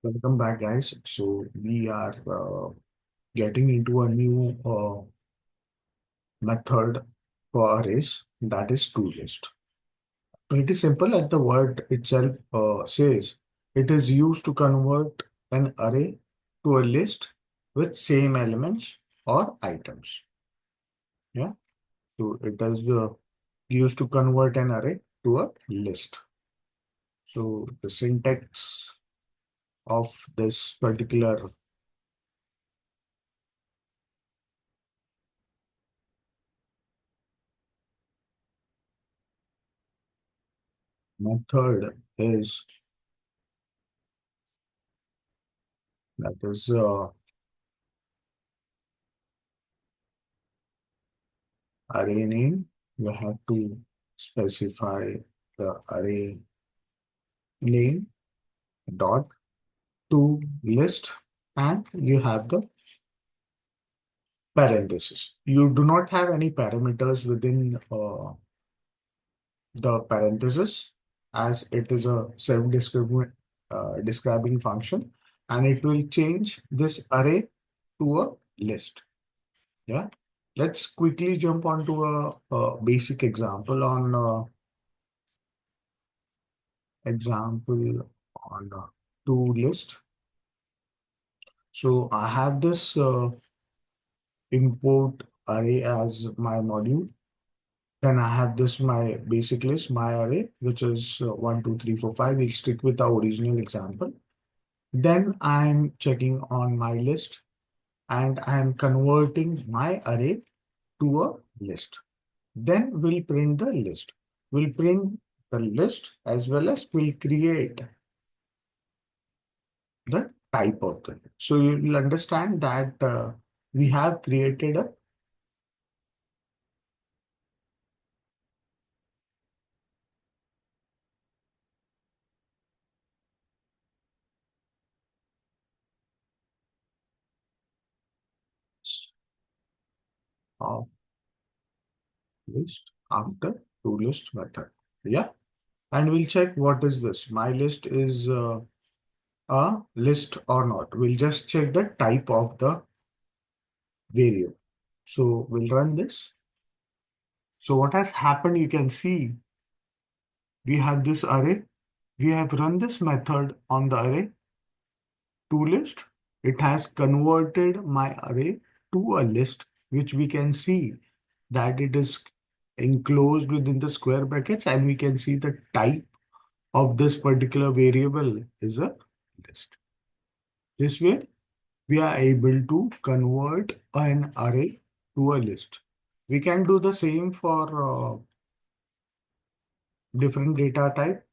Welcome back, guys. So we are getting into a new method for arrays, that is tolist. Pretty simple, as the word itself says. It is used to convert an array to a list with same elements or items. Yeah. So it is used to convert an array to a list. So the syntax of this particular method is that is array name. You have to specify the array name dot to list, and you have the parenthesis. You do not have any parameters within the parenthesis, as it is a self-describing describing function, and it will change this array to a list. Yeah. Let's quickly jump onto a basic example on to list. So I have this import array as my module. Then I have this my basic list, my array, which is 1, 2, 3, 4, 5. We'll stick with the original example. Then I'm checking on my list and I'm converting my array to a list. Then we'll print the list. We'll print the list as well as we'll create the type of the list. So you'll understand that we have created a of list after to list method. Yeah. And we'll check what is this. My list is a list or not. We'll just check the type of the variable. So we'll run this. So what has happened, you can see we have this array. We have run this method on the array to list. It has converted my array to a list, which we can see that it is enclosed within the square brackets, and we can see the type of this particular variable is a list. This way, we are able to convert an array to a list. We can do the same for different data type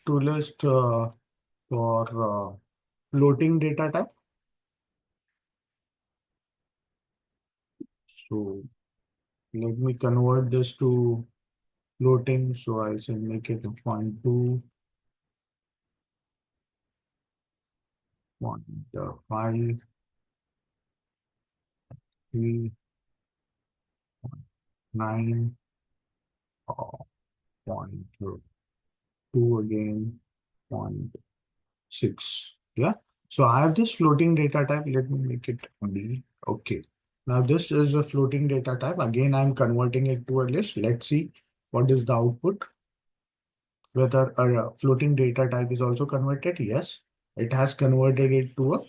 to list for floating data type. So let me convert this to floating. So I shall make it a 0.2, 0.5, 3, 9, or 0.2 again, 0.6. Yeah. So I have this floating data type. Let me make it B. Okay. Now this is a floating data type. Again, I'm converting it to a list. Let's see what is the output. Whether a floating data type is also converted. Yes, it has converted it to a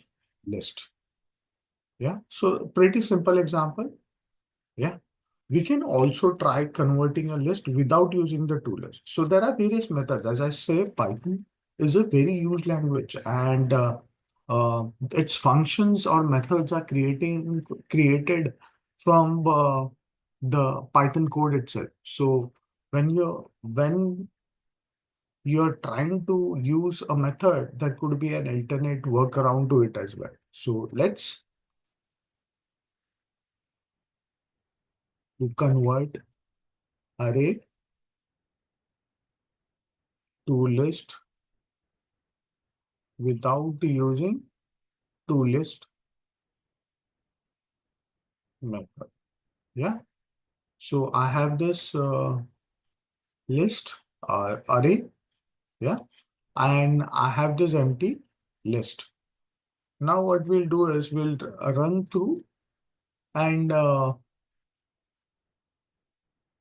list. Yeah. So pretty simple example. Yeah. We can also try converting a list without using the tolist. So there are various methods. As I say, Python is a very used language, and its functions or methods are created from the Python code itself. So when you're trying to use a method, that could be an alternate workaround to it as well. So let's convert array to list without using tolist method. Yeah. So I have this list array. Yeah. And I have this empty list. Now what we'll do is we'll run through and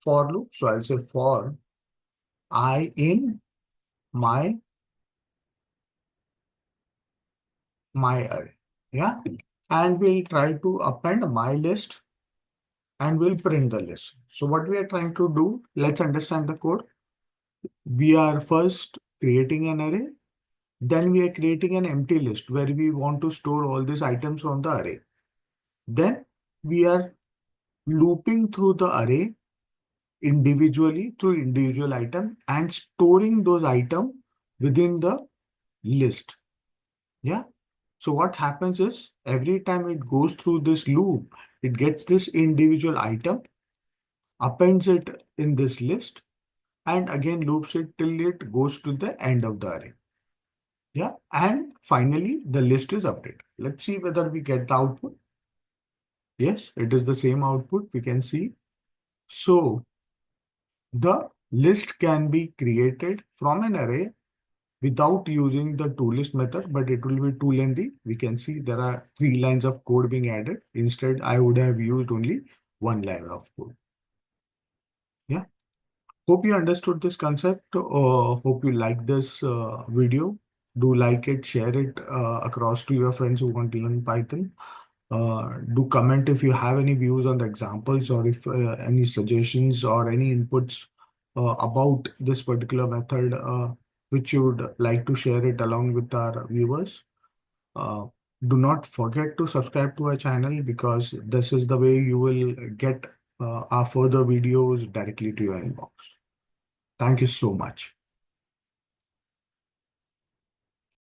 for loop. So I'll say for I in my array. Yeah. And we'll try to append my list and we'll print the list. So what we are trying to do, let's understand the code. We are first creating an array. Then we are creating an empty list where we want to store all these items from the array. Then we are looping through the array individually through individual item and storing those items within the list. Yeah. So what happens is every time it goes through this loop, it gets this individual item, appends it in this list, and again loops it till it goes to the end of the array. Yeah. And finally, the list is updated. Let's see whether we get the output. Yes, it is the same output we can see. So the list can be created from an array without using the tolist method, but it will be too lengthy. We can see there are 3 lines of code being added. Instead, I would have used only 1 line of code. Yeah. Hope you understood this concept. Hope you like this video. Do like it, share it across to your friends who want to learn Python. Do comment if you have any views on the examples or if any suggestions or any inputs about this particular method, which you would like to share it along with our viewers. Uh, do not forget to subscribe to our channel because this is the way you will get our further videos directly to your inbox. Thank you so much.